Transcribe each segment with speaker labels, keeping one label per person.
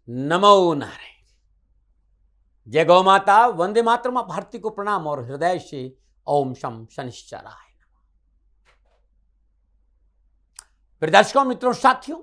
Speaker 1: नमो नारायण। जय गौ माता, वंदे मातरम। भारती को प्रणाम और हृदय से ओम शम शनिश्चराय नमः। प्रिय दर्शकों, मित्रों, साथियों,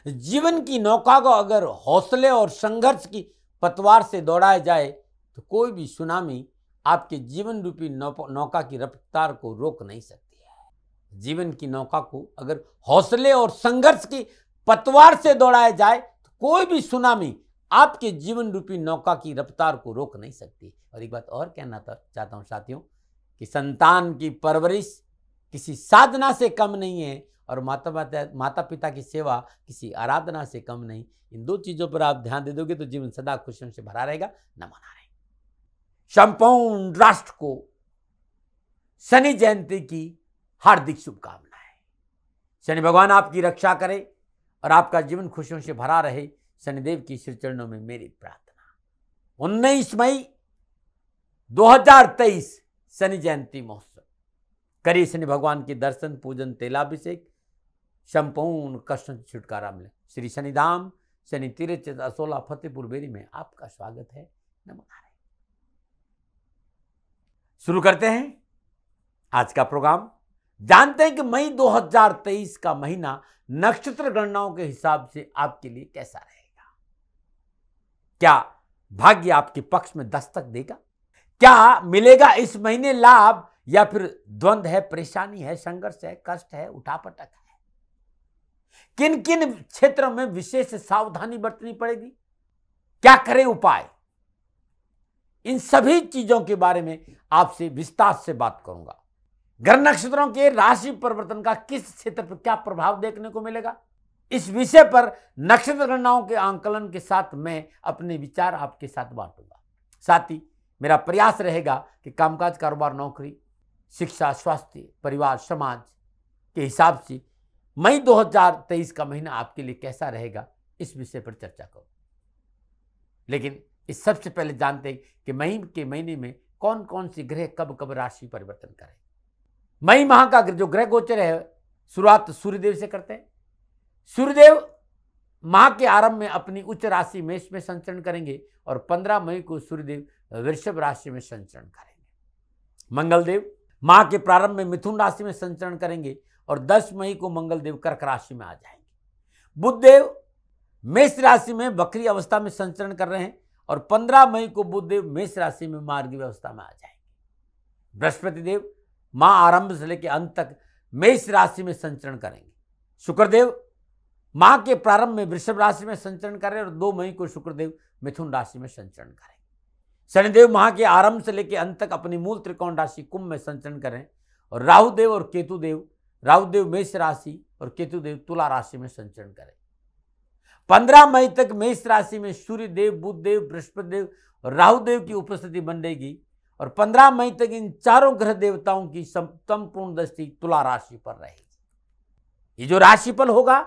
Speaker 1: जीवन की नौका को अगर हौसले और संघर्ष की पतवार से दौड़ाया जाए तो कोई भी सुनामी आपके जीवन रूपी नौका की रफ्तार को रोक नहीं सकती है। जीवन की नौका को अगर हौसले और संघर्ष की पतवार से दौड़ाया जाए तो कोई भी सुनामी आपके जीवन रूपी नौका की रफ्तार को रोक नहीं सकती। और एक बात और कहना चाहता हूं साथियों कि संतान की परवरिश किसी साधना से कम नहीं है और माता पिता की सेवा किसी आराधना से कम नहीं। इन दो चीजों पर आप ध्यान दे दोगे तो जीवन सदा खुशियों से भरा रहेगा। नमो नारायण। संपूर्ण राष्ट्र को शनि जयंती की हार्दिक शुभकामनाएं। शनि भगवान आपकी रक्षा करे और आपका जीवन खुशियों से भरा रहे। शनिदेव की श्री चरणों में मेरी प्रार्थना। 19 मई 2023 शनि जयंती महोत्सव। करिए शनि भगवान के दर्शन, पूजन, तेलाभिषेक, संपूर्ण कष्ट से छुटकारा मिले। श्री शनिधाम शनि तीर्थ असोला फतेहपुर बेरी में आपका स्वागत है। नमो नारायण। शुरू करते हैं आज का प्रोग्राम। जानते हैं कि मई 2023 का महीना नक्षत्र गणनाओं के हिसाब से आपके लिए कैसा रहेगा। क्या भाग्य आपके पक्ष में दस्तक देगा? क्या मिलेगा इस महीने लाभ या फिर द्वंद्व है, परेशानी है, संघर्ष है, कष्ट है, उठापटक है? किन किन क्षेत्रों में विशेष सावधानी बरतनी पड़ेगी? क्या करें उपाय? इन सभी चीजों के बारे में आपसे विस्तार से बात करूंगा। ग्रह नक्षत्रों के राशि परिवर्तन का किस क्षेत्र पर क्या प्रभाव देखने को मिलेगा, इस विषय पर नक्षत्र गणनाओं के आंकलन के साथ मैं अपने विचार आपके साथ बांटूंगा। साथ ही मेरा प्रयास रहेगा कि कामकाज, कारोबार, नौकरी, शिक्षा, स्वास्थ्य, परिवार, समाज के हिसाब से मई 2023 का महीना आपके लिए कैसा रहेगा, इस विषय पर चर्चा करूं। लेकिन इस सबसे पहले जानते हैं कि मई के महीने में कौन कौन सी ग्रह कब कब राशि परिवर्तन करें। मई माह का जो ग्रह गोचर है, शुरुआत सूर्यदेव से करते हैं। सूर्यदेव माह के आरंभ में अपनी उच्च राशि मेष में संचरण करेंगे और 15 मई को सूर्यदेव वृषभ राशि में संचरण करेंगे। मंगलदेव माह के प्रारंभ में मिथुन राशि में संचरण करेंगे और 10 मई को मंगलदेव कर्क राशि में आ जाएंगे। बुधदेव मेष राशि में वक्री अवस्था में संचरण कर रहे हैं और 15 मई को बुधदेव मेष राशि में मार्गी अवस्था में आ जाएंगे। बृहस्पति देव माह आरंभ से लेकर अंत तक मेष राशि में संचरण करेंगे। शुक्रदेव माह के प्रारंभ में वृषभ राशि में संचरण करें और 2 मई को शुक्रदेव मिथुन राशि में संचरण करेंगे। शनिदेव माह के आरंभ से लेकर अंत तक अपनी मूल त्रिकोण राशि कुंभ में संचरण करें और राहुदेव और केतुदेव, राहुदेव मेष राशि और केतुदेव तुला राशि में संचरण करें। 15 मई तक मेष राशि में सूर्यदेव, बुधदेव, बृहस्पतिदेव और राहुदेव की उपस्थिति बन रहेगी और 15 मई तक इन चारों ग्रह देवताओं की संपूर्ण दृष्टि तुला राशि पर रहेगी। ये जो राशिफल होगा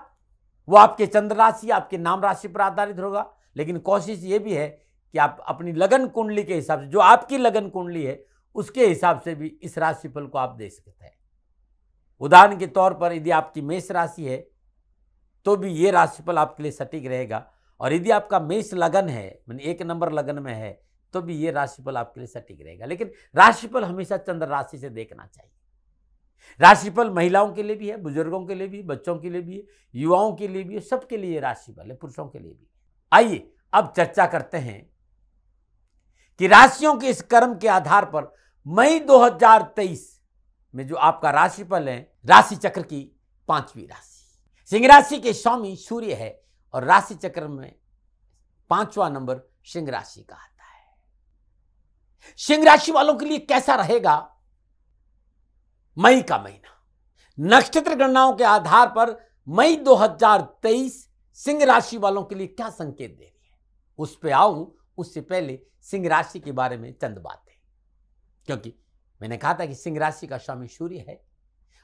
Speaker 1: वो आपके चंद्र राशि, आपके नाम राशि पर आधारित होगा, लेकिन कोशिश ये भी है कि आप अपनी लगन कुंडली के हिसाब से, जो आपकी लगन कुंडली है उसके हिसाब से भी इस राशिफल को आप दे सकते हैं। उदाहरण के तौर पर यदि आपकी मेष राशि है तो भी ये राशिफल आपके लिए सटीक रहेगा और यदि आपका मेष लगन है, यानी 1 नंबर लगन में है, तो भी ये राशिफल आपके लिए सटीक रहेगा। लेकिन राशिफल हमेशा चंद्र राशि से देखना चाहिए। राशिफल महिलाओं के लिए भी है, बुजुर्गों के लिए भी, बच्चों के लिए भी है, युवाओं के लिए भी है, सबके लिए राशिफल है, पुरुषों के लिए भी। आइए अब चर्चा करते हैं कि राशियों के इस कर्म के आधार पर मई 2023 में जो आपका राशिफल है, राशि चक्र की 5वीं राशि सिंह राशि के स्वामी सूर्य है और राशि चक्र में 5वां नंबर सिंह राशि का आता है। सिंह राशि वालों के लिए कैसा रहेगा मई का महीना? नक्षत्र गणनाओं के आधार पर मई 2023 सिंह राशि वालों के लिए क्या संकेत दे रही है, उस पे आऊं उससे पहले सिंह राशि के बारे में चंद बातें, क्योंकि मैंने कहा था कि सिंह राशि का स्वामी सूर्य है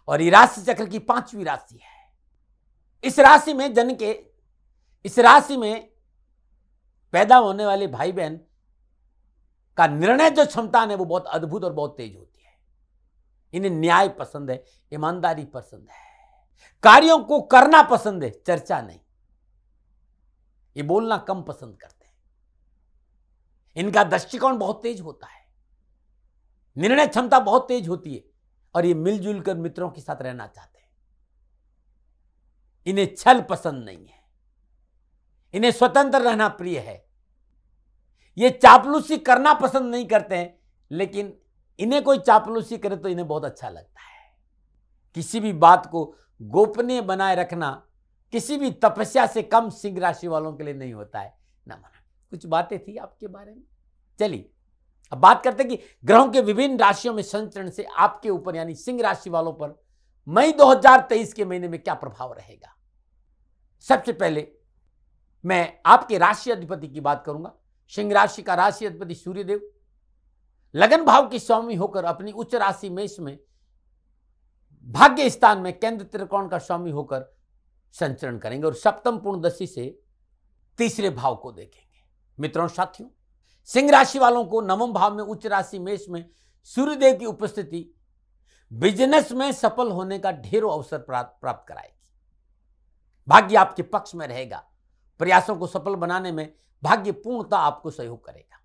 Speaker 1: और ये राशि चक्र की 5वीं राशि है। इस राशि में पैदा होने वाले भाई बहन का निर्णय जो क्षमता है वो बहुत अद्भुत और बहुत तेज होती है। इन्हें न्याय पसंद है, ईमानदारी पसंद है, कार्यों को करना पसंद है, चर्चा नहीं। ये बोलना कम पसंद करते हैं। इनका दृष्टिकोण बहुत तेज होता है, निर्णय क्षमता बहुत तेज होती है और ये मिलजुल कर मित्रों के साथ रहना चाहते हैं। इन्हें छल पसंद नहीं है, इन्हें स्वतंत्र रहना प्रिय है। ये चापलूसी करना पसंद नहीं करते हैं, लेकिन इन्हें कोई चापलूसी करे तो इन्हें बहुत अच्छा लगता है। किसी भी बात को गोपनीय बनाए रखना किसी भी तपस्या से कम सिंह राशि वालों के लिए नहीं होता है। ना माना कुछ बातें थी आपके बारे में। चलिए अब बात करते हैं कि ग्रहों के विभिन्न राशियों में संचरण से आपके ऊपर यानी सिंह राशि वालों पर मई 2023 के महीने में क्या प्रभाव रहेगा। सबसे पहले मैं आपके राशि अधिपति की बात करूंगा। सिंह राशि का राशि अधिपति सूर्यदेव लगन भाव के स्वामी होकर अपनी उच्च राशि मेष में भाग्य स्थान में केंद्र त्रिकोण का स्वामी होकर संचरण करेंगे और सप्तम पूर्णदशी से तीसरे भाव को देखेंगे। मित्रों साथियों, सिंह राशि वालों को नवम भाव में उच्च राशि मेष में सूर्यदेव की उपस्थिति बिजनेस में सफल होने का ढेरों अवसर प्राप्त कराएगी। भाग्य आपके पक्ष में रहेगा। प्रयासों को सफल बनाने में भाग्य पूर्णतः आपको सहयोग करेगा।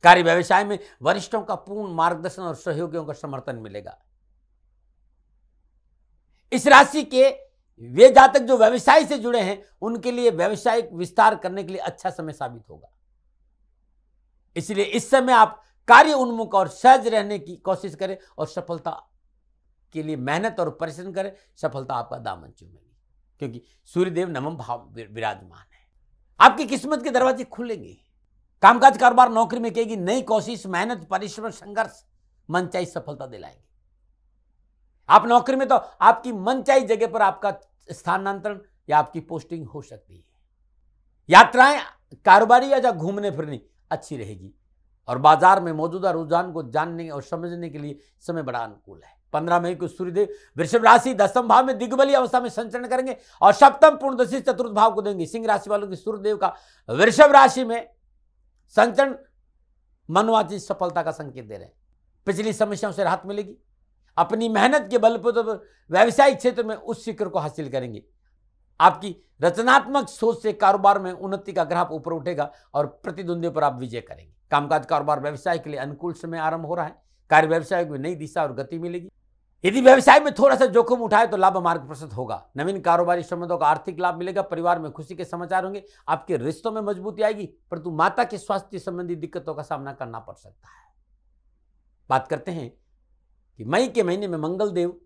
Speaker 1: कार्य व्यवसाय में वरिष्ठों का पूर्ण मार्गदर्शन और सहयोगियों का समर्थन मिलेगा। इस राशि के वे जातक जो व्यवसाय से जुड़े हैं उनके लिए व्यवसायिक विस्तार करने के लिए अच्छा समय साबित होगा। इसलिए इस समय आप कार्य उन्मुख और सहज रहने की कोशिश करें और सफलता के लिए मेहनत और परिश्रम करें। सफलता आपका दामन चूमेगी क्योंकि सूर्यदेव नवम भाव विराजमान है। आपकी किस्मत के दरवाजे खुलेंगे। कामकाज कारोबार नौकरी में कहेगी नई कोशिश मेहनत परिश्रम संघर्ष मनचाही सफलता दिलाएंगे। आप नौकरी में तो आपकी मनचाही जगह पर आपका स्थानांतरण या आपकी पोस्टिंग हो सकती है। यात्राएं कारोबारी या घूमने फिरने अच्छी रहेगी और बाजार में मौजूदा रुझान को जानने और समझने के लिए समय बड़ा अनुकूल है। 15 मई को सूर्यदेव वृषभ राशि 10वें भाव में दिग्बलीय अवस्था में संचरण करेंगे और सप्तम पूर्णदशी चतुर्थ भाव को देंगे। सिंह राशि वालों की सूर्यदेव का वृषभ राशि में संचरण मनोवांछित सफलता का संकेत दे रहे हैं। पिछली समस्याओं से राहत मिलेगी। अपनी मेहनत के बल पर व्यवसायिक क्षेत्र में उस शिखर को हासिल करेंगे। आपकी रचनात्मक सोच से कारोबार में उन्नति का ग्राफ ऊपर उठेगा और प्रतिद्वंदियों पर आप विजय करेंगे। कामकाज कारोबार व्यवसाय के लिए अनुकूल समय आरंभ हो रहा है। कार्य व्यवसाय में नई दिशा और गति मिलेगी। यदि व्यवसाय में थोड़ा सा जोखिम उठाए तो लाभ मार्ग प्रशस्त होगा। नवीन कारोबारी संबंधों का आर्थिक लाभ मिलेगा। परिवार में खुशी के समाचार होंगे। आपके रिश्तों में मजबूती आएगी, परंतु माता के स्वास्थ्य संबंधी दिक्कतों का सामना करना पड़ सकता है। बात करते हैं कि मई के महीने में मंगलदेव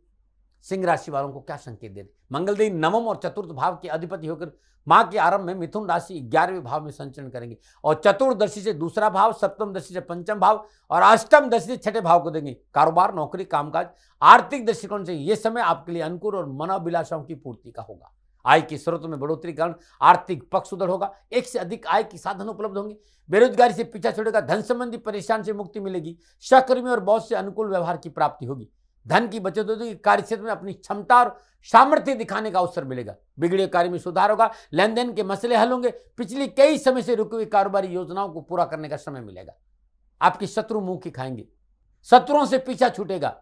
Speaker 1: सिंह राशि वालों को क्या संकेत दे रहे। मंगलदेव नवम और चतुर्थ भाव के अधिपति होकर माह के आरंभ में मिथुन राशि 11वें भाव में संचरण करेंगे और चतुर्दशी से दूसरा भाव, सप्तम दृष्टि से पंचम भाव और अष्टम दृष्टि से छठे भाव को देंगे। कारोबार नौकरी कामकाज आर्थिक दृष्टिकोण से यह समय आपके लिए अनुकूल और मनोभिलाषाओं की पूर्ति का होगा। आय के स्रोतों में बढ़ोतरी के कारण आर्थिक पक्ष सुदृढ़ होगा। एक से अधिक आय के साधन उपलब्ध होंगे। बेरोजगारी से पीछा छोड़ेगा। धन संबंधी परेशान से मुक्ति मिलेगी। सहकर्मी और बॉस से अनुकूल व्यवहार की प्राप्ति होगी। धन की बचत होगी। कार्य क्षेत्र में अपनी क्षमता और सामर्थ्य दिखाने का अवसर मिलेगा। बिगड़े कार्य में सुधार होगा। लेन देन के मसले हल होंगे। पिछली कई समय से रुकी हुई कारोबारी योजनाओं को पूरा करने का समय मिलेगा। आपके शत्रु मुंह की खाएंगे। शत्रुओं से पीछा छूटेगा।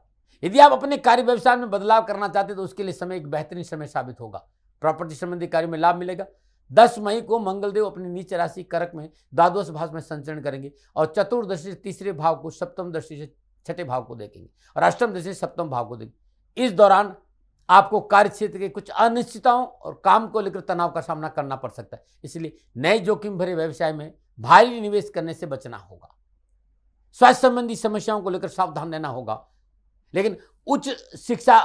Speaker 1: यदि आप अपने कार्य व्यवसाय में बदलाव करना चाहते हैं तो उसके लिए समय एक बेहतरीन समय साबित होगा। प्रॉपर्टी संबंधी कार्य में लाभ मिलेगा। 10 मई को मंगलदेव अपनी नीच राशि कर्क में द्वादश भाव में संचरण करेंगे और चतुर्दशी से तीसरे भाव को, सप्तम दृष्टि से छठे भाव को देखेंगे और अष्टम दृष्टि से सप्तम भाव को देखेंगे। इस दौरान आपको कार्य क्षेत्र के कुछ अनिश्चितताओं और काम को लेकर तनाव का सामना करना पड़ सकता है। इसलिए नए जोखिम भरे व्यवसाय में भारी निवेश करने से बचना होगा। स्वास्थ्य संबंधी समस्याओं को लेकर सावधान रहना होगा। लेकिन उच्च शिक्षा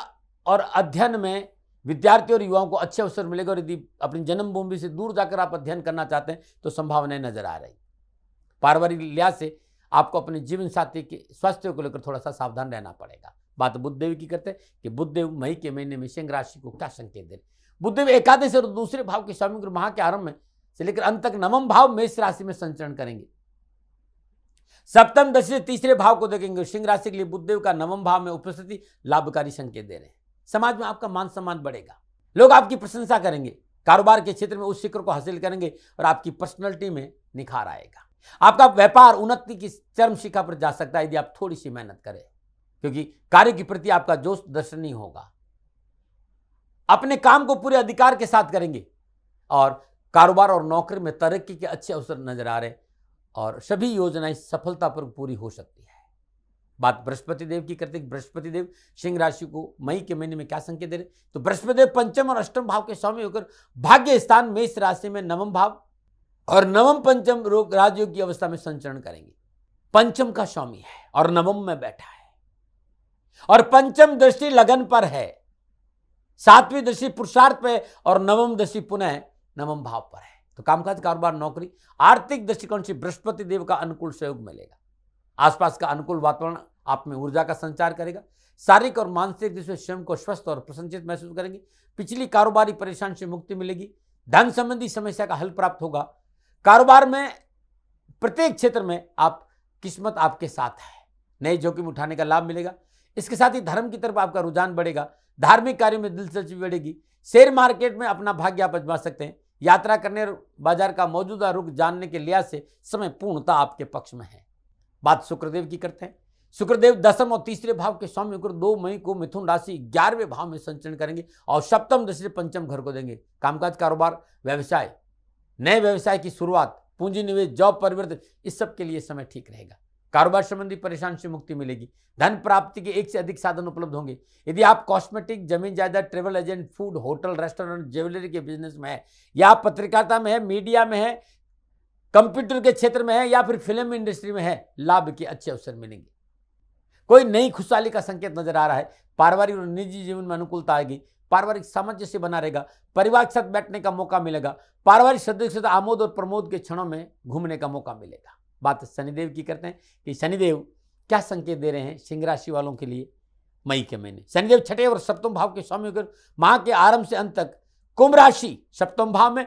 Speaker 1: और अध्ययन में विद्यार्थी और युवाओं को अच्छे अवसर मिलेगा और यदि अपनी जन्मभूमि से दूर जाकर आप अध्ययन करना चाहते हैं तो संभावनाएं नजर आ रही। पारिवारिक लिहाज से आपको अपने जीवन साथी के स्वास्थ्य को लेकर थोड़ा सा सावधान रहना पड़ेगा। बात बुधदेव की करते हैं कि बुधदेव मई के महीने में सिंह राशि को क्या संकेत दे। बुधदेव एकादश और दूसरे भाव के स्वामी माह के आरंभ में से लेकर अंत तक नवम भाव मेष राशि में संचरण करेंगे। सप्तम दशा से तीसरे भाव को देखेंगे। सिंह राशि के लिए बुधदेव का नवम भाव में उपस्थिति लाभकारी संकेत दे रहे हैं। समाज में आपका मान सम्मान बढ़ेगा। लोग आपकी प्रशंसा करेंगे। कारोबार के क्षेत्र में उस शिखर को हासिल करेंगे और आपकी पर्सनैलिटी में निखार आएगा। आपका व्यापार उन्नति की चरम शिखा पर जा सकता है यदि आप थोड़ी सी मेहनत करें, क्योंकि कार्य के प्रति आपका जोश दर्शनीय होगा। अपने काम को पूरे अधिकार के साथ करेंगे और कारोबार और नौकरी में तरक्की के अच्छे अवसर नजर आ रहे और सभी योजनाएं सफलतापूर्वक पूरी हो सकती है। बात बृहस्पति देव की करते हैं। बृहस्पति देव सिंह राशि को मई के महीने में क्या संकेत दे रहे? तो बृहस्पति देव पंचम और अष्टम भाव के स्वामी होकर भाग्य स्थान मेष राशि में नवम भाव और नवम पंचम राजयोग की अवस्था में संचरण करेंगे। पंचम का स्वामी है और नवम में बैठा है और पंचम दृष्टि लगन पर है, सातवीं दृष्टि पुरुषार्थ पे और नवम दृष्टि पुनः नवम भाव पर है। तो कामकाज, कारोबार, नौकरी, आर्थिक दृष्टिकोण से बृहस्पति देव का अनुकूल सहयोग मिलेगा। आसपास का अनुकूल वातावरण आप में ऊर्जा का संचार करेगा। शारीरिक और मानसिक दृष्टि से स्वयं को स्वस्थ और प्रसन्नचित महसूस करेंगे। पिछली कारोबारी परेशानी से मुक्ति मिलेगी। धन संबंधी समस्या का हल प्राप्त होगा। कारोबार में प्रत्येक क्षेत्र में आप किस्मत आपके साथ है। नए जोखिम उठाने का लाभ मिलेगा। इसके साथ ही धर्म की तरफ आपका रुझान बढ़ेगा। धार्मिक कार्यों में दिलचस्पी बढ़ेगी। शेयर मार्केट में अपना भाग्य आप आजमा सकते हैं। यात्रा करने और बाजार का मौजूदा रुख जानने के लिहाज से समय पूर्णतः आपके पक्ष में है। बात शुक्रदेव की करते हैं। शुक्रदेव दसम और तीसरे भाव के स्वामी होकर 2 मई को मिथुन राशि 11वें भाव में संचरण करेंगे और सप्तम दृष्टि पंचम घर को देंगे। कामकाज, कारोबार, व्यवसाय, नए व्यवसाय की शुरुआत, पूंजी निवेश, जॉब परिवर्तन, इस सब के लिए समय ठीक रहेगा। कारोबार संबंधी परेशानी से मुक्ति मिलेगी। धन प्राप्ति के एक से अधिक साधन उपलब्ध होंगे। यदि आप कॉस्मेटिक, जमीन जायदाद, travel agent, food, hotel, restaurant, jewellery के बिजनेस में है या आप पत्रकारिता में है, मीडिया में है, कंप्यूटर के क्षेत्र में है या फिर फिल्म इंडस्ट्री में है, लाभ के अच्छे अवसर मिलेंगे। कोई नई खुशहाली का संकेत नजर आ रहा है। पारिवारिक और निजी जीवन में अनुकूलता आएगी। पारिवारिक सामंजस्य बना रहेगा। परिवार के साथ बैठने का मौका मिलेगा। पारिवारिक सदस्य के साथ आमोद और प्रमोद के क्षणों में घूमने का मौका मिलेगा। बात शनिदेव की करते हैं कि शनिदेव क्या संकेत दे रहे हैं सिंह राशि वालों के लिए मई के महीने। शनिदेव छठे और सप्तम भाव के स्वामी होकर माह के आरंभ से अंत तक कुंभ राशि सप्तम भाव में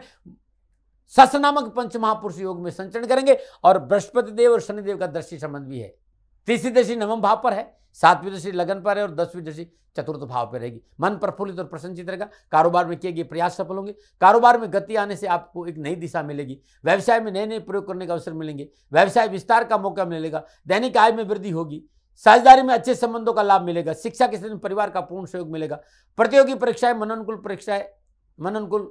Speaker 1: सस नामक पंच महापुरुष योग में संचरण करेंगे और बृहस्पति देव और शनिदेव का दृष्टि संबंध भी है। तीसरी दृष्टि नवम भाव पर है, 7वीं दृष्टि लगन पर है और 10वीं दृष्टि चतुर्थ भाव पर रहेगी। मन प्रफुल्लित और प्रसन्नचित रहेगा। कारोबार में किए गए प्रयास सफल होंगे। कारोबार में गति आने से आपको एक नई दिशा मिलेगी। व्यवसाय में नए नए प्रयोग करने का अवसर मिलेंगे। व्यवसाय विस्तार का मौका मिलेगा। दैनिक आय में वृद्धि होगी। साझेदारी में अच्छे संबंधों का लाभ मिलेगा। शिक्षा के क्षेत्र में परिवार का पूर्ण सहयोग मिलेगा। प्रतियोगी परीक्षाएं, मनोनुकूल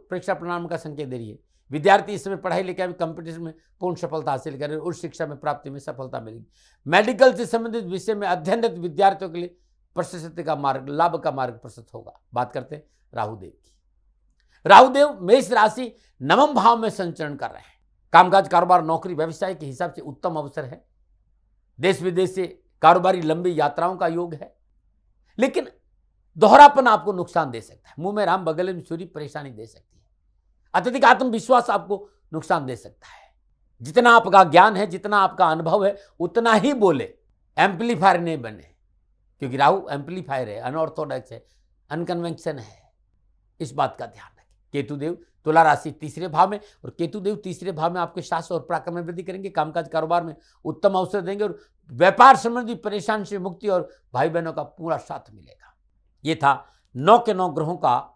Speaker 1: परीक्षा परिणाम का संकेत दे रही है। विद्यार्थी इस समय पढ़ाई लिखाई में कंपटीशन में पूर्ण सफलता हासिल करें और उच्च शिक्षा में प्राप्ति में सफलता मिलेगी। मेडिकल से संबंधित विषय में अध्ययनरत विद्यार्थियों के लिए प्रशस्ति का मार्ग, लाभ का मार्ग प्रशस्त होगा। बात करते हैं राहुदेव की। राहुदेव मेष राशि नवम भाव में संचरण कर रहे हैं। कामकाज, कारोबार, नौकरी, व्यवसाय के हिसाब से उत्तम अवसर है। देश विदेश से कारोबारी लंबी यात्राओं का योग है, लेकिन दोहरापन आपको नुकसान दे सकता है। मुंह में राम बगल में छुरी परेशानी दे सकती है। अत्यधिक आत्मविश्वास आपको नुकसान दे सकता है। जितना आपका ज्ञान है, जितना आपका अनुभव है, उतना ही बोले, एम्पलीफायर नहीं बने, क्योंकि राहु एम्पलीफायर है, अनऑर्थोडॉक्स है, अनकन्वेंशन है। इस बात का ध्यान रखें। केतुदेव तुला राशि तीसरे भाव में और केतुदेव तीसरे भाव में आपके साहस और पराक्रम में वृद्धि करेंगे। कामकाज, कारोबार में उत्तम अवसर देंगे और व्यापार संबंधी परेशानी से मुक्ति और भाई बहनों का पूरा साथ मिलेगा। ये था 9 के 9 ग्रहों का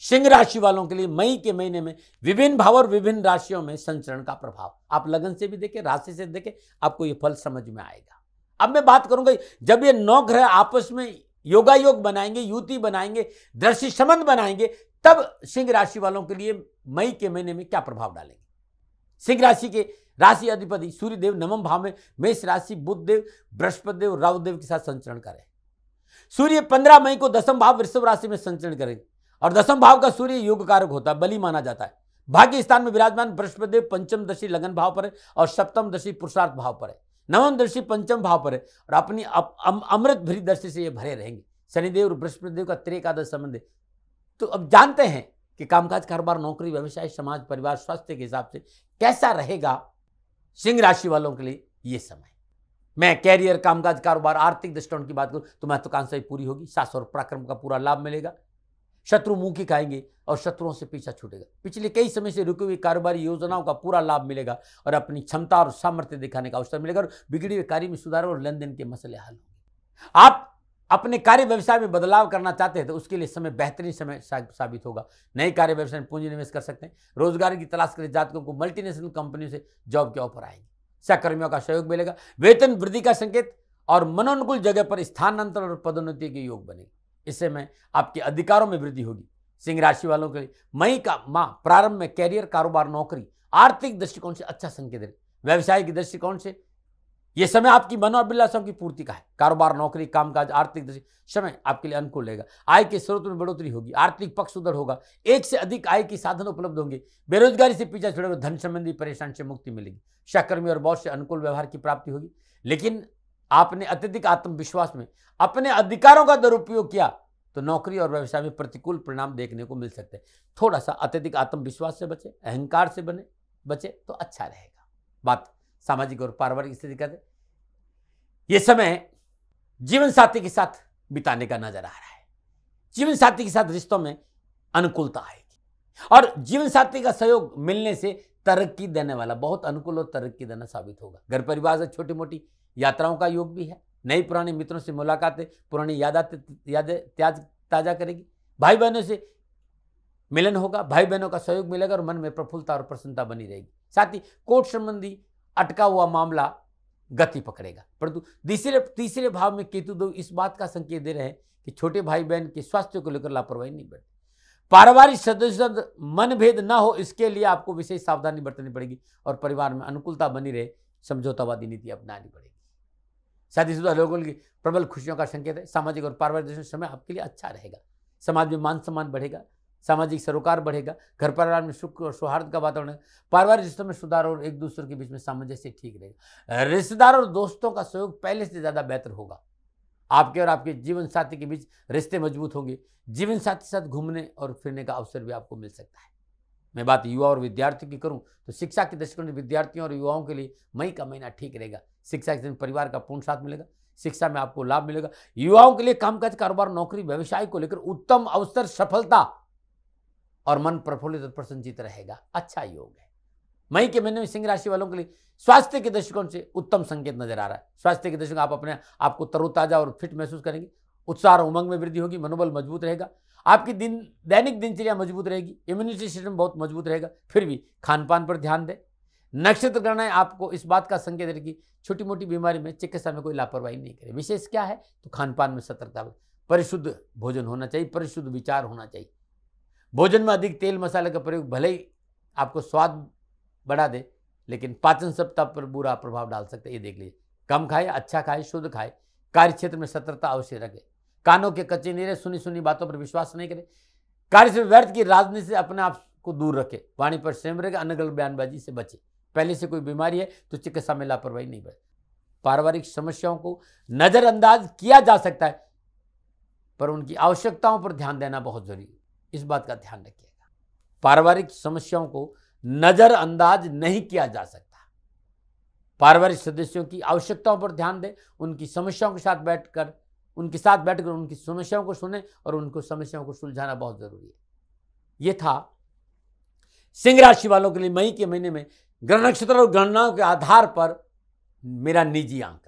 Speaker 1: सिंह राशि वालों के लिए मई के महीने में विभिन्न भाव और विभिन्न राशियों में संचरण का प्रभाव। आप लगन से भी देखें, राशि से देखें, आपको ये फल समझ में आएगा। अब मैं बात करूंगा, जब ये 9 ग्रह आपस में योगायोग बनाएंगे, युति बनाएंगे, दृष्टि संबंध बनाएंगे, तब सिंह राशि वालों के लिए मई के महीने में क्या प्रभाव डालेंगे। सिंह राशि के राशि अधिपति सूर्यदेव नवम भाव में मेष राशि बुध देव, बृहस्पति देव, राहु देव के साथ संचरण करें। सूर्य 15 मई को दसम भाव वृषभ राशि में संचरण करेंगे और दसम भाव का सूर्य योग कारक होता है, बली माना जाता है। भाग्य स्थान में विराजमान बृहस्पति देव पंचम दृष्टि लगन भाव पर है और सप्तम दृष्टि पुरुषार्थ भाव पर है। नवम दृष्टि पंचम भाव पर है और अपनी अमृत भरी दृष्टि से ये भरे रहेंगे। शनिदेव और बृहस्पति देव का त्रिकादश संबंध है। तो अब जानते हैं कि कामकाज, कारोबार, नौकरी, व्यवसाय, समाज, परिवार, स्वास्थ्य के हिसाब से कैसा रहेगा सिंह राशि वालों के लिए ये समय। मैं कैरियर, कामकाज, कारोबार, आर्थिक दृष्टिकोण की बात करूं तो महत्वाकांक्षा पूरी होगी। साहस और पराक्रम का पूरा लाभ मिलेगा। शत्रु मुंह की खाएंगे और शत्रुओं से पीछा छूटेगा। पिछले कई समय से रुकी हुई कारोबारी योजनाओं का पूरा लाभ मिलेगा और अपनी क्षमता और सामर्थ्य दिखाने का अवसर मिलेगा और बिगड़ी हुई कार्य में सुधार और लेन देन के मसले हल होंगे। आप अपने कार्य व्यवसाय में बदलाव करना चाहते हैं तो उसके लिए समय बेहतरीन समय साबित होगा। नए कार्य व्यवसाय में पूंजी निवेश कर सकते हैं। रोजगार की तलाश कर जातकों को मल्टीनेशनल कंपनियों से जॉब के ऑफर आएंगे। सहकर्मियों का सहयोग मिलेगा। वेतन वृद्धि का संकेत और मनोनुकूल जगह पर स्थानांतरण और पदोन्नति के योग बनेंगे। इससे में आपके अधिकारों में वृद्धि होगी। सिंह राशि वालों के लिए मई का माह प्रारंभ में कैरियर, कारोबार, नौकरी, आर्थिक दृष्टिकोण से अच्छा संकेत है। व्यवसाय की दृष्टिकोण से यह समय आपकी मनोअभिलाषाओं की पूर्ति का है। कारोबार, नौकरी, कामकाज, आर्थिक दृष्टि समय आपके लिए अनुकूल रहेगा। आय के स्रोत में बढ़ोतरी होगी, आर्थिक पक्ष सुदृढ़ होगा, एक से अधिक आय के साधन उपलब्ध होंगे। बेरोजगारी से पीछा छोड़े धन संबंधी परेशानी से मुक्ति मिलेगी। सहकर्मी और बॉस से अनुकूल व्यवहार की प्राप्ति होगी। लेकिन आपने अत्यधिक आत्मविश्वास में अपने अधिकारों का दुरुपयोग किया तो नौकरी और व्यवसाय में प्रतिकूल परिणाम देखने को मिल सकते हैं। थोड़ा सा अत्यधिक आत्मविश्वास से बचे, अहंकार से बचे तो अच्छा रहेगा। बात सामाजिक और पारिवारिक स्थिति कहते हैं, यह समय जीवन साथी के साथ बिताने का नजर आ रहा है। जीवन साथी के साथ रिश्तों में अनुकूलता आएगी और जीवन साथी का सहयोग मिलने से तरक्की देने वाला, बहुत अनुकूल और तरक्की देना साबित होगा। घर परिवार से छोटी मोटी यात्राओं का योग भी है। नई पुराने मित्रों से मुलाकातें पुरानी यादें ताजा करेगी। भाई बहनों से मिलन होगा, भाई बहनों का सहयोग मिलेगा और मन में प्रफुल्लता और प्रसन्नता बनी रहेगी। साथ ही कोर्ट संबंधी अटका हुआ मामला गति पकड़ेगा। परंतु तीसरे भाव में केतु देव इस बात का संकेत दे रहे हैं कि छोटे भाई बहन के स्वास्थ्य को लेकर लापरवाही नहीं बरते। पारिवारिक सदस्य मनभेद ना हो, इसके लिए आपको विशेष सावधानी बरतनी पड़ेगी और परिवार में अनुकूलता बनी रहे समझौतावादी नीति अपनानी पड़ेगी। शादीशुदा लोगों की प्रबल खुशियों का संकेत है। सामाजिक और पारिवारिक समय आपके लिए अच्छा रहेगा। समाज में मान सम्मान बढ़ेगा, सामाजिक सरोकार बढ़ेगा, घर परिवार में सुख और सौहार्द का वातावरण, पारिवारिक रिश्तों में सुधार और एक दूसरे के बीच में सामंजस्य ठीक रहेगा। रिश्तेदार और दोस्तों का सहयोग पहले से ज्यादा बेहतर होगा। आपके और आपके जीवन साथी के बीच रिश्ते मजबूत होंगे। जीवन साथी के साथ घूमने और फिरने का अवसर भी आपको मिल सकता है। मैं बात युवा और विद्यार्थियों की करूं तो शिक्षा के दृष्टिकोण से विद्यार्थियों और युवाओं के लिए मई का महीना ठीक रहेगा। शिक्षा के परिवार का पूर्ण साथ मिलेगा, शिक्षा में आपको लाभ मिलेगा। युवाओं के लिए कामकाज, कारोबार, नौकरी, व्यवसाय को लेकर उत्तम अवसर, सफलता और मन प्रफुल्लित और प्रसन्नचित रहेगा। अच्छा योग है। मई के महीने में सिंह राशि वालों के लिए स्वास्थ्य के दृष्टिकोण से उत्तम संकेत नजर आ रहा है। स्वास्थ्य के दृष्टिकोण आप अपने आपको तरोताजा और फिट महसूस करेंगे। उत्साह और उमंग में वृद्धि होगी, मनोबल मजबूत रहेगा। आपकी दैनिक दिनचर्या मजबूत रहेगी, इम्यूनिटी सिस्टम बहुत मजबूत रहेगा। फिर भी खान पान पर ध्यान दें। नक्षत्र गणनाएं आपको इस बात का संकेत देगी छोटी मोटी बीमारी में, चिकित्सा में कोई लापरवाही नहीं करे। विशेष क्या है तो खान पान में सतर्कता, परिशुद्ध भोजन होना चाहिए, परिशुद्ध विचार होना चाहिए। भोजन में अधिक तेल मसाले का प्रयोग भले ही आपको स्वाद बढ़ा दे, लेकिन पाचन सप्ताह पर बुरा प्रभाव डाल सकते हैं। ये देख लीजिए, कम खाए, अच्छा खाए, शुद्ध खाए। कार्य क्षेत्र में सतर्कता अवश्य रखे। कानों के कच्चे नहीं रहे, सुनी सुनी बातों पर विश्वास नहीं करे। कार्य से व्यर्थ की राजनीति से अपने आप को दूर रखे। वाणी पर संयम रखे, अनगढ़ बयानबाजी से बचे। पहले से कोई बीमारी है तो चिकित्सा में लापरवाही नहीं बरते। पारिवारिक समस्याओं को नजरअंदाज किया जा सकता है, पर उनकी आवश्यकताओं पर ध्यान देना बहुत जरूरी है। इस बात का ध्यान रखिएगा। पारिवारिक समस्याओं को नजरअंदाज नहीं किया जा सकता। पारिवारिक सदस्यों की आवश्यकताओं पर ध्यान दें, उनकी समस्याओं के साथ बैठकर उनकी समस्याओं को सुने और उनको समस्याओं को सुलझाना बहुत जरूरी है। यह था सिंह राशि वालों के लिए मई के महीने में ग्रह नक्षत्र और गणनाओं के आधार पर मेरा निजी आंकलन।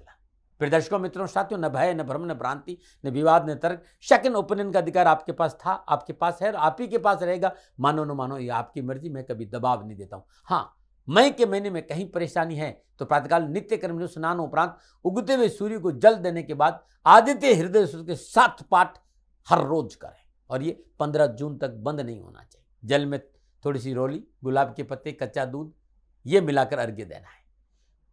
Speaker 1: फिर दर्शकों, मित्रों, साथियों, न भय, न भ्रम, न भ्रांति, न विवाद, न तर्क, सेकंड ओपिनियन का अधिकार आपके पास था, आपके पास है और आप ही के पास रहेगा। मानो न मानो, ये आपकी मर्जी। मैं कभी दबाव नहीं देता हूं। हाँ, मई के महीने में कहीं परेशानी है तो प्रातःकाल नित्य कर्म स्नान उपरांत उगते हुए सूर्य को जल देने के बाद आदित्य हृदय के 7 पाठ हर रोज करें और ये 15 जून तक बंद नहीं होना चाहिए। जल में थोड़ी सी रोली, गुलाब के पत्ते, कच्चा दूध, ये मिलाकर अर्घ्य देना है।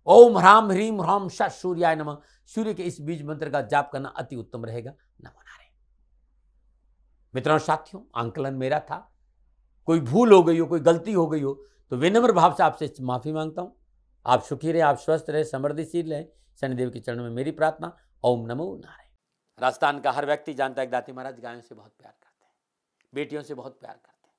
Speaker 1: ओम ह्राम ह्रीम ह्राम सत सूर्याय नमः, सूर्य के इस बीज मंत्र का जाप करना अति उत्तम रहेगा। नमो नारायण। मित्रों, साथियों, आंकलन मेरा था। कोई भूल हो गई हो, कोई गलती हो गई हो तो विनम्र भाव से आपसे माफी मांगता हूं। आप सुखी रहे, आप स्वस्थ रहे, समृद्धिशील रहे, शनिदेव के चरणों में मेरी प्रार्थना। ओम नमो नारायण। राजस्थान का हर व्यक्ति जानता है कि दाती महाराज गायों से बहुत प्यार करते हैं, बेटियों से बहुत प्यार करते हैं।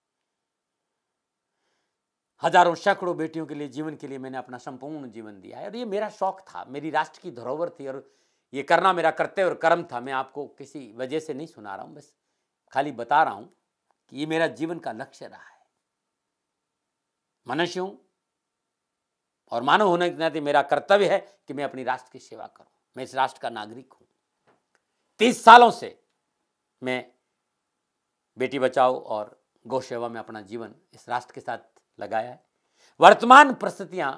Speaker 1: हजारों सैकड़ों बेटियों के लिए, जीवन के लिए मैंने अपना संपूर्ण जीवन दिया है और ये मेरा शौक था, मेरी राष्ट्र की धरोहर थी और ये करना मेरा कर्तव्य और कर्म था। मैं आपको किसी वजह से नहीं सुना रहा हूं, बस खाली बता रहा हूं कि ये मेरा जीवन का लक्ष्य रहा है। मनुष्य हूं और मानव होने के नाते मेरा कर्तव्य है कि मैं अपनी राष्ट्र की सेवा करूं। मैं इस राष्ट्र का नागरिक हूं। 30 सालों से मैं बेटी बचाओ और गौ सेवा में अपना जीवन इस राष्ट्र के साथ लगाया है। वर्तमान परिस्थितियां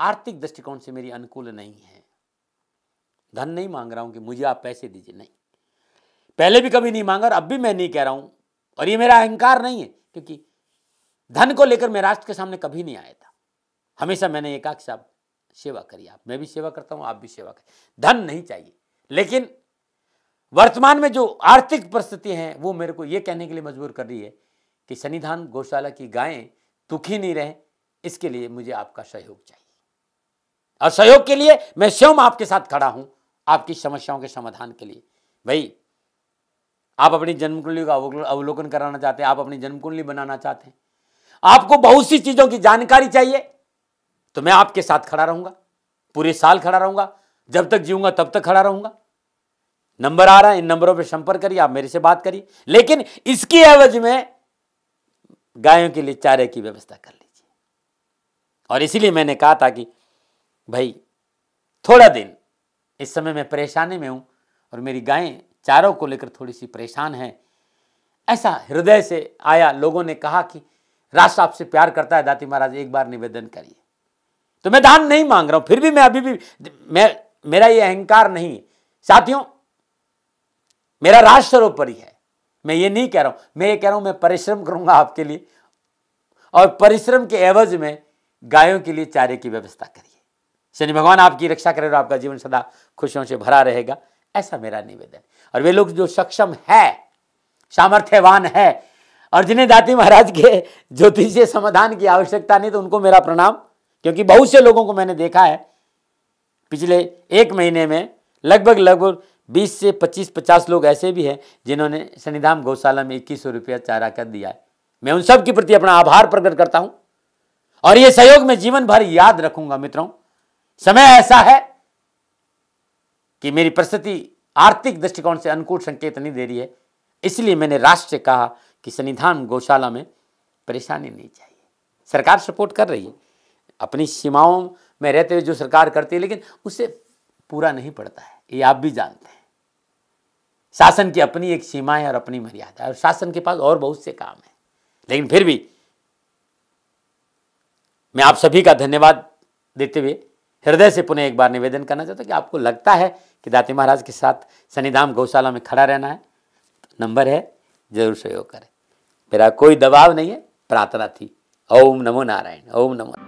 Speaker 1: आर्थिक दृष्टिकोण से मेरी अनुकूल नहीं है। धन नहीं मांग रहा हूं कि मुझे आप पैसे दीजिए, नहीं, पहले भी कभी नहीं मांगा और अब भी मैं नहीं कह रहा हूं और ये मेरा अहंकार नहीं है, क्योंकि धन को लेकर मैं राष्ट्र के सामने कभी नहीं आया था। हमेशा मैंने ये कहा कि साहब सेवा करिए आप, मैं भी सेवा करता हूं, आप भी सेवा करिए, धन नहीं चाहिए। लेकिन वर्तमान में जो आर्थिक परिस्थिति हैं वो मेरे को ये कहने के लिए मजबूर कर रही है कि सन्निधान गौशाला की गायें दुखी नहीं रहे, इसके लिए मुझे आपका सहयोग चाहिए। और सहयोग के लिए मैं स्वयं आपके साथ खड़ा हूं, आपकी समस्याओं के समाधान के लिए। भाई आप अपनी जन्म कुंडली का अवलोकन कराना चाहते हैं, आप अपनी जन्म कुंडली बनाना चाहते हैं, आपको बहुत सी चीजों की जानकारी चाहिए, तो मैं आपके साथ खड़ा रहूंगा, पूरे साल खड़ा रहूंगा, जब तक जीऊंगा तब तक खड़ा रहूंगा। नंबर आ रहा है, इन नंबरों पे संपर्क करिए, आप मेरे से बात करिए, लेकिन इसकी एवज में गायों के लिए चारे की व्यवस्था कर लीजिए। और इसीलिए मैंने कहा था कि भाई थोड़ा दिन इस समय मैं परेशानी में हूं और मेरी गायें चारों को लेकर थोड़ी सी परेशान हैं, ऐसा हृदय से आया। लोगों ने कहा कि राष्ट्र आपसे प्यार करता है दाती महाराज, एक बार निवेदन करिए। तो मैं दान नहीं मांग रहा हूं, फिर भी मैं अभी भी मेरा ये अहंकार नहीं है साथियों, मेरा राष्ट्र सर्वोपरि है। मैं ये नहीं कह रहा हूं, मैं ये कह रहा हूं मैं परिश्रम करूंगा आपके लिए, और परिश्रम के एवज में गायों के लिए चारे की व्यवस्था करिए। शनि भगवान आपकी रक्षा करे और आपका जीवन सदा खुशियों से भरा रहेगा, ऐसा मेरा निवेदन। और वे लोग जो सक्षम है, सामर्थ्यवान है, और जिन्हें दाती महाराज के ज्योतिषीय समाधान की आवश्यकता नहीं, तो उनको मेरा प्रणाम। क्योंकि बहुत से लोगों को मैंने देखा है पिछले एक महीने में, लगभग 20 से 25-50 लोग ऐसे भी हैं जिन्होंने सन्निधान गौशाला में 2100 रुपया चारा कर दिया है। मैं उन सब के प्रति अपना आभार प्रकट करता हूं, और ये सहयोग मैं जीवन भर याद रखूंगा। मित्रों, समय ऐसा है कि मेरी परिस्थिति आर्थिक दृष्टिकोण से अनुकूल संकेत नहीं दे रही है, इसलिए मैंने राष्ट्र से कहा कि सन्निधान गौशाला में परेशानी नहीं चाहिए। सरकार सपोर्ट कर रही है, अपनी सीमाओं में रहते हुए जो सरकार करती है, लेकिन उससे पूरा नहीं पड़ता है, ये आप भी जानते हैं। शासन की अपनी एक सीमा है और अपनी मर्यादा है, और शासन के पास और बहुत से काम है। लेकिन फिर भी मैं आप सभी का धन्यवाद देते हुए हृदय से पुनः एक बार निवेदन करना चाहता हूं कि आपको लगता है कि दाती महाराज के साथ सन्निधान गौशाला में खड़ा रहना है, तो नंबर है, जरूर सहयोग करें। मेरा कोई दबाव नहीं है, प्रार्थना थी। ओम नमो नारायण, ओम नमो।